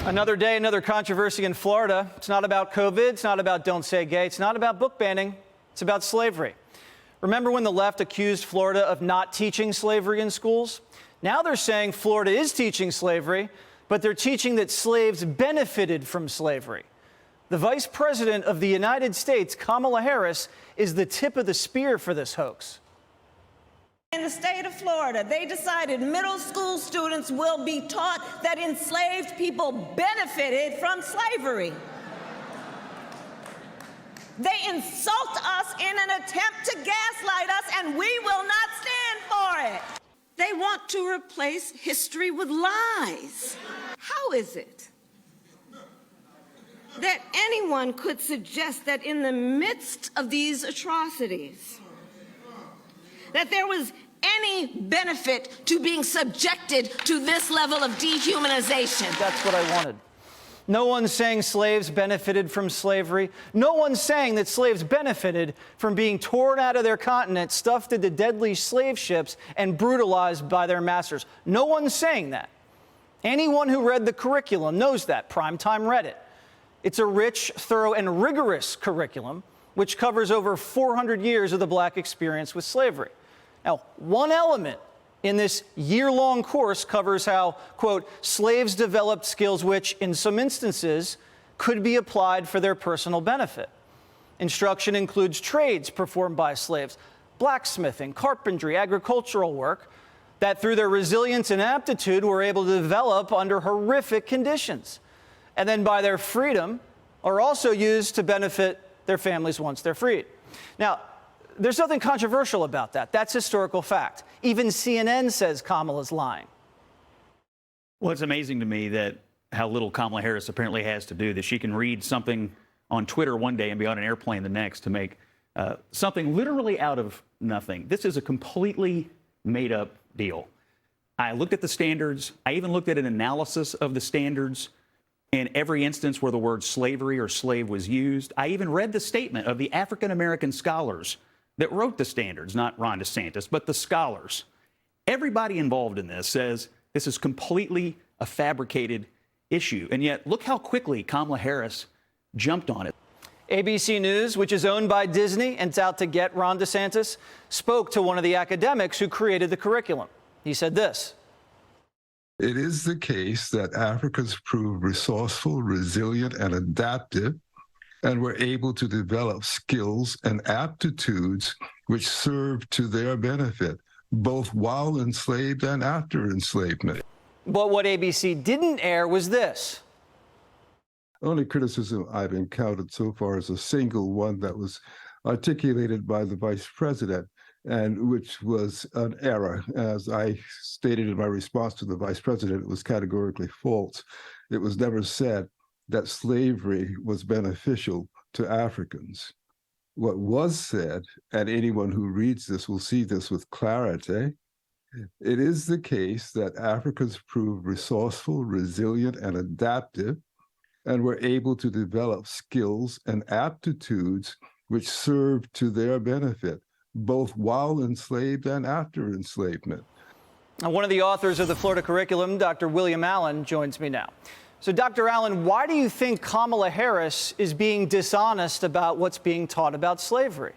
Another day, another controversy in Florida. It's not about COVID. It's not about don't say gay. It's not about book banning. It's about slavery. Remember when the left accused Florida of not teaching slavery in schools? Now they're saying Florida is teaching slavery, but they're teaching that slaves benefited from slavery. The Vice President of the United States, Kamala Harris, is the tip of the spear for this hoax. In the state of Florida, they decided middle school students will be taught that enslaved people benefited from slavery. They insult us in an attempt to gaslight us, and we will not stand for it. They want to replace history with lies. How is it that anyone could suggest that in the midst of these atrocities, that there was any benefit to being subjected to this level of dehumanization? That's what I wanted. No one's saying slaves benefited from slavery. No one's saying that slaves benefited from being torn out of their continent, stuffed into deadly slave ships, and brutalized by their masters. No one's saying that. Anyone who read the curriculum knows that. Primetime read it. It's a rich, thorough, and rigorous curriculum which covers over 400 years of the black experience with slavery. Now, one element in this year-long course covers how, quote, slaves developed skills which, in some instances, could be applied for their personal benefit. Instruction includes trades performed by slaves, blacksmithing, carpentry, agricultural work, that through their resilience and aptitude were able to develop under horrific conditions, and then by their freedom are also used to benefit their families once they're freed. Now, there's nothing controversial about that. That's historical fact. Even CNN says Kamala's lying. Well, it's amazing to me that how little Kamala Harris apparently has to do, that she can read something on Twitter one day and be on an airplane the next to make something literally out of nothing. This is a completely made-up deal. I looked at the standards. I even looked at an analysis of the standards in every instance where the word slavery or slave was used. I even read the statement of the African-American scholars that wrote the standards, not Ron DeSantis, but the scholars. Everybody involved in this says this is completely a fabricated issue. And yet, look how quickly Kamala Harris jumped on it. ABC News, which is owned by Disney and is out to get Ron DeSantis, spoke to one of the academics who created the curriculum. He said this. It is the case that Africans proved resourceful, resilient, and adaptive, and were able to develop skills and aptitudes which served to their benefit, both while enslaved and after enslavement. But what ABC didn't air was this. Only criticism I've encountered so far is a single one that was articulated by the Vice President, and which was an error. As I stated in my response to the Vice President, it was categorically false. It was never said that slavery was beneficial to Africans. What was said, and anyone who reads this will see this with clarity, it is the case that Africans proved resourceful, resilient, and adaptive, and were able to develop skills and aptitudes which served to their benefit, both while enslaved and after enslavement. Now, one of the authors of the Florida curriculum, Dr. William Allen, joins me now. So, Dr. Allen, why do you think Kamala Harris is being dishonest about what's being taught about slavery?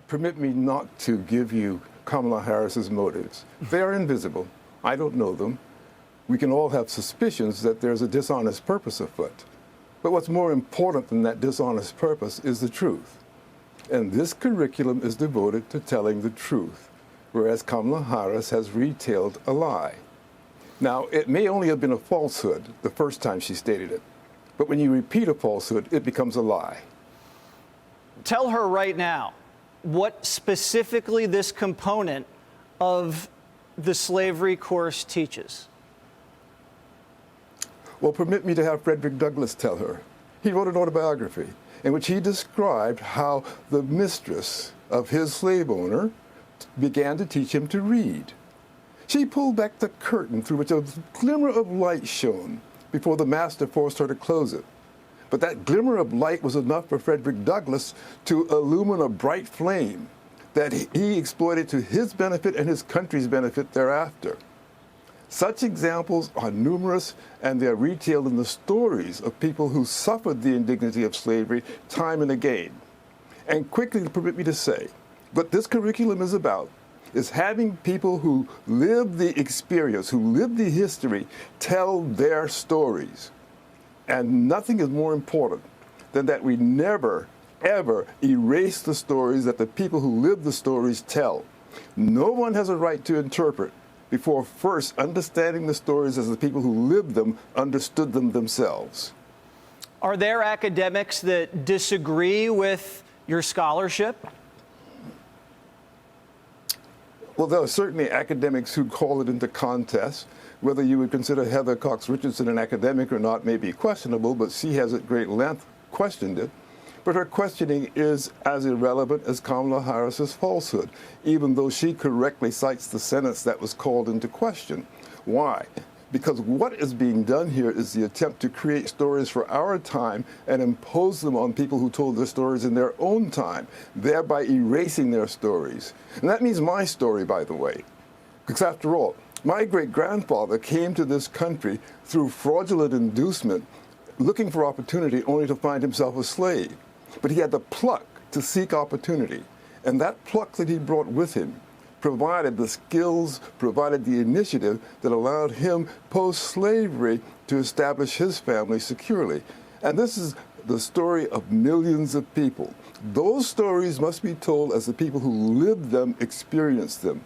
Permit me not to give you Kamala Harris's motives. They are invisible. I don't know them. We can all have suspicions that there's a dishonest purpose afoot. But what's more important than that dishonest purpose is the truth. And this curriculum is devoted to telling the truth, whereas Kamala Harris has retailed a lie. Now, it may only have been a falsehood the first time she stated it, but when you repeat a falsehood, it becomes a lie. Tell her right now what specifically this component of the slavery course teaches. Well, permit me to have Frederick Douglass tell her. He wrote an autobiography in which he described how the mistress of his slave owner began to teach him to read. She pulled back the curtain through which a glimmer of light shone before the master forced her to close it. But that glimmer of light was enough for Frederick Douglass to illumine a bright flame that he exploited to his benefit and his country's benefit thereafter. Such examples are numerous, and they are retailed in the stories of people who suffered the indignity of slavery time and again. And quickly, permit me to say, what this curriculum is about is having people who live the experience, who live the history, tell their stories. And nothing is more important than that we never, ever erase the stories that the people who live the stories tell. No one has a right to interpret before first understanding the stories as the people who lived them understood them themselves. Are there academics that disagree with your scholarship? Well, there are certainly academics who call it into contest. Whether you would consider Heather Cox Richardson an academic or not may be questionable, but she has at great length questioned it. But her questioning is as irrelevant as Kamala Harris's falsehood, even though she correctly cites the sentence that was called into question. Why? Because what is being done here is the attempt to create stories for our time and impose them on people who told their stories in their own time, thereby erasing their stories. And that means my story, by the way. Because after all, my great-grandfather came to this country through fraudulent inducement, looking for opportunity only to find himself a slave. But he had the pluck to seek opportunity. And that pluck that he brought with him provided the skills, provided the initiative that allowed him post-slavery to establish his family securely. And this is the story of millions of people. Those stories must be told as the people who lived them experienced them.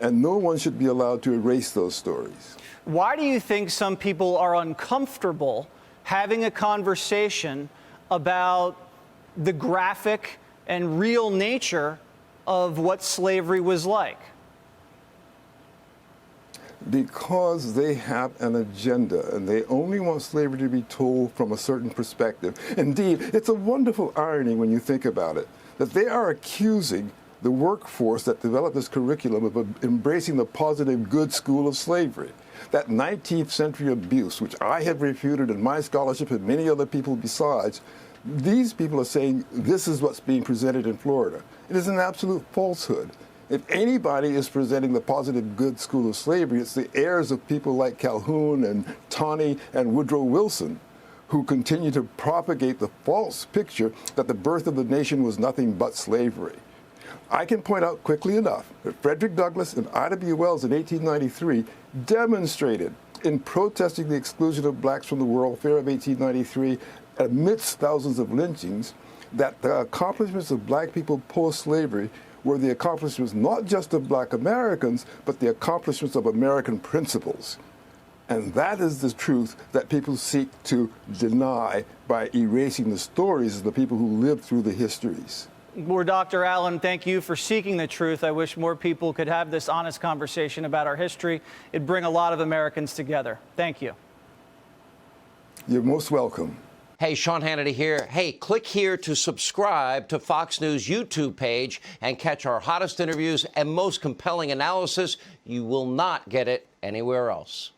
And no one should be allowed to erase those stories. Why do you think some people are uncomfortable having a conversation about the graphic and real nature of what slavery was like? Because they have an agenda, and they only want slavery to be told from a certain perspective. Indeed, it's a wonderful irony when you think about it, that they are accusing the workforce that developed this curriculum of embracing the positive good school of slavery. That 19th century abuse, which I have refuted in my scholarship and many other people besides, these people are saying this is what's being presented in Florida. It is an absolute falsehood. If anybody is presenting the positive good school of slavery, it's the heirs of people like Calhoun and Taney and Woodrow Wilson, who continue to propagate the false picture that the birth of the nation was nothing but slavery. I can point out quickly enough that Frederick Douglass and Ida B. Wells in 1893 demonstrated in protesting the exclusion of blacks from the World Fair of 1893 amidst thousands of lynchings, that the accomplishments of black people post-slavery were the accomplishments not just of black Americans, but the accomplishments of American principles. And that is the truth that people seek to deny by erasing the stories of the people who lived through the histories. Well, Dr. Allen, thank you for seeking the truth. I wish more people could have this honest conversation about our history. It'd bring a lot of Americans together. Thank you. You're most welcome. Hey, Sean Hannity here. Hey, click here to subscribe to Fox News YouTube page and catch our hottest interviews and most compelling analysis. You will not get it anywhere else.